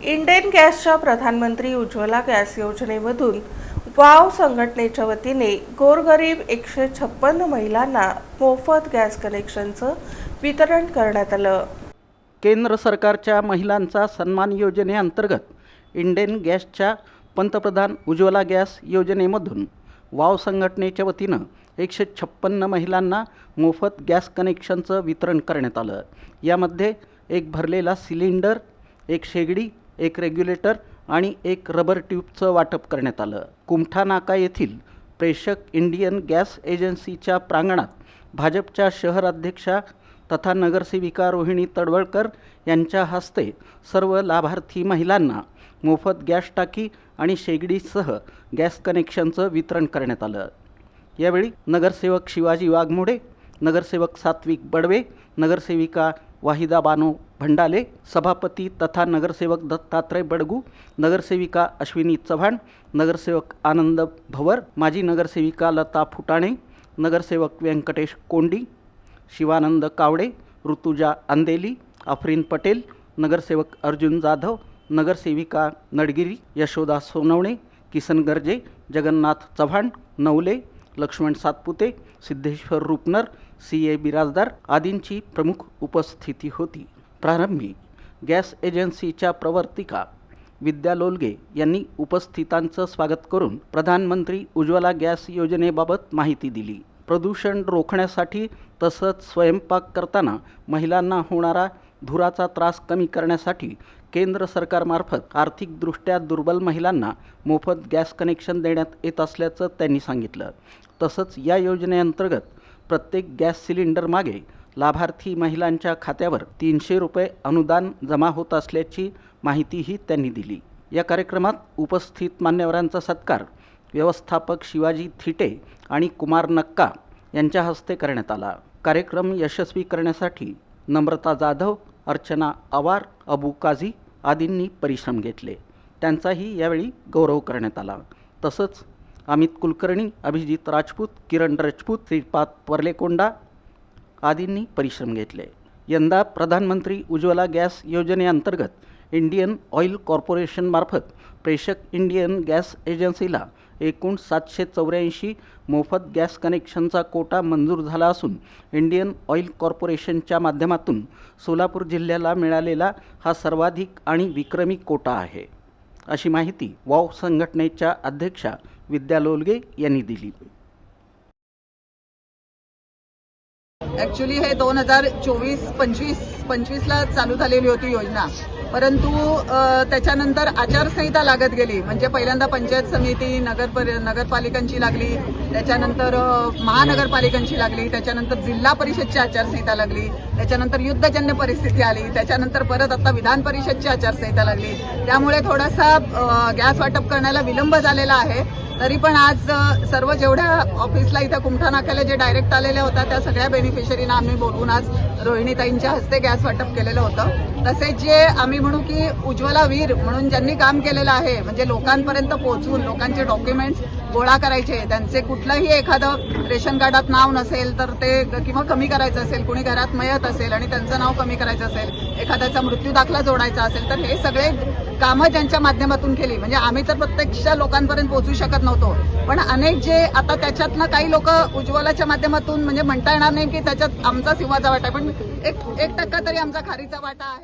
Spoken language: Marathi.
इंडेन गॅसच्या प्रधानमंत्री उज्ज्वला गॅस योजनेमधून वाव संघटनेच्या वतीने गोरगरीब 156 महिलांना मोफत गॅस कनेक्शनचं वितरण करण्यात आलं। केंद्र सरकारच्या महिलांचा सन्मान योजनेअंतर्गत इंडेन गॅसच्या पंतप्रधान उज्ज्वला गॅस योजनेमधून वाव संघटनेच्या वतीनं 156 महिलांना मोफत गॅस कनेक्शनचं वितरण करण्यात आलं। यामध्ये एक भरलेला सिलेंडर, एक शेगडी, एक रेग्युलेटर आणि एक रबर ट्यूबचं वाटप करण्यात आलं। कुमठा नाका येथील प्रेषक इंडियन गॅस एजन्सीच्या प्रांगणात भाजपच्या शहर अध्यक्षा तथा नगरसेविका रोहिणी तडवळकर यांच्या हस्ते सर्व लाभार्थी महिलांना मोफत गॅस टाकी आणि शेगडीसह गॅस कनेक्शनचं वितरण करण्यात आलं। यावेळी नगरसेवक शिवाजी वाघमोडे, नगरसेवक सात्विक बडवे, नगरसेविका वाहिदा बानो भंडाले, सभापती तथा नगरसेवक दत्तात्रय बडगू, नगरसेविका अश्विनी चव्हाण, नगरसेवक आनंद भवर, माजी नगरसेविका लता फुटाणे, नगरसेवक व्यंकटेश कोंडी, शिवानंद कावडे, ऋतुजा अंदेली, आफरीन पटेल, नगरसेवक अर्जुन जाधव, नगरसेविका नडगिरी, यशोदा सोनवणे, किसन गर्जे, जगन्नाथ चव्हाण, नवले, लक्ष्मण सातपुते, सिद्धेश्वर रुपनर, CA बिराजदार आदींची प्रमुख उपस्थिती होती। प्रारंभी गॅस एजन्सीच्या प्रवर्तिका विद्या लोलगे यांनी उपस्थितांचं स्वागत करून प्रधानमंत्री उज्ज्वला गॅस योजनेबाबत माहिती दिली। प्रदूषण रोखण्यासाठी तसंच स्वयंपाक करताना महिलांना होणारा धुराचा त्रास कमी करण्यासाठी केंद्र सरकारमार्फत आर्थिकदृष्ट्या दुर्बल महिलांना मोफत गॅस कनेक्शन देण्यात येत असल्याचं त्यांनी सांगितलं। तसंच या योजनेअंतर्गत प्रत्येक गॅस सिलेंडर मागे लाभार्थी महिलांच्या खात्यावर 300 रुपये अनुदान जमा होत असल्याची माहितीही त्यांनी दिली। या कार्यक्रमात उपस्थित मान्यवरांचा सत्कार व्यवस्थापक शिवाजी थिटे आणि कुमार नक्का यांच्या हस्ते करण्यात आला। कार्यक्रम यशस्वी करण्यासाठी नम्रता जाधव, अर्चना आवार, अबू काझी आदींनी परिश्रम घेतले। त्यांचाही यावेळी गौरव करण्यात आला। तसंच अमित कुलकर्णी, अभिजित राजपूत, किरण राजपूत, श्रीपाद पर्लेकोंडा आदींनी परिश्रम घेतले। यंदा प्रधानमंत्री उज्ज्वला गॅस योजनेअंतर्गत इंडियन ऑइल कॉर्पोरेशनमार्फत प्रेषक इंडियन गॅस एजन्सीला एकूण 784 मोफत गॅस कनेक्शनचा कोटा मंजूर झाला असून इंडियन ऑइल कॉर्पोरेशनच्या माध्यमातून सोलापूर जिल्ह्याला मिळालेला हा सर्वाधिक आणि विक्रमी कोटा आहे, अशी माहिती वाव संघटनेच्या अध्यक्षा विद्या लोलगे यांनी दिली। ॲक्च्युली हे 2024-25ला चालू झालेली होती योजना, परंतु त्याच्यानंतर आचारसंहिता लागत गेली। म्हणजे पहिल्यांदा पंचायत समिती, नगरपालिकांची लागली, त्याच्यानंतर महानगरपालिकांची लागली, त्याच्यानंतर जिल्हा परिषदची आचारसंहिता लागली, त्याच्यानंतर युद्धजन्य परिस्थिती आली, त्याच्यानंतर परत आता विधान परिषदची आचारसंहिता लागली। त्यामुळे थोडासा गॅस वाटप करण्याला विलंब झालेला आहे। तरी पण आज सर्व जेवढ्या ऑफिसला इथं कुमठा नाक्याला जे डायरेक्ट आलेल्या होत्या त्या सगळ्या बेनिफिशरीना आम्ही बोलवून आज रोहिणीताईंच्या हस्ते गॅस वाटप केलेलं होतं। तसेच जे आम्ही म्हणू की उज्ज्वला वीर म्हणून ज्यांनी काम केलेलं आहे, म्हणजे लोकांपर्यंत पोहोचून लोकांचे डॉक्युमेंट्स गोळा करायचे, त्यांचे कुठलंही एखादं रेशन कार्डात नाव नसेल तर ते किंवा कमी करायचं असेल, कुणी घरात मयत असेल आणि त्यांचं नाव कमी करायचं असेल, एखाद्याचा मृत्यू दाखला जोडायचा असेल, तर हे सगळे कामं ज्यांच्या माध्यमातून केली। म्हणजे आम्ही तर प्रत्यक्ष लोकांपर्यंत पोहोचू शकत नव्हतो, पण अनेक जे आता त्याच्यातनं काही लोक उज्ज्वलाच्या माध्यमातून म्हणजे म्हणता येणार नाही की त्याच्यात आमचा सिंहाचा वाटा आहे, पण 1% तरी आमचा खारीचा वाटा आहे।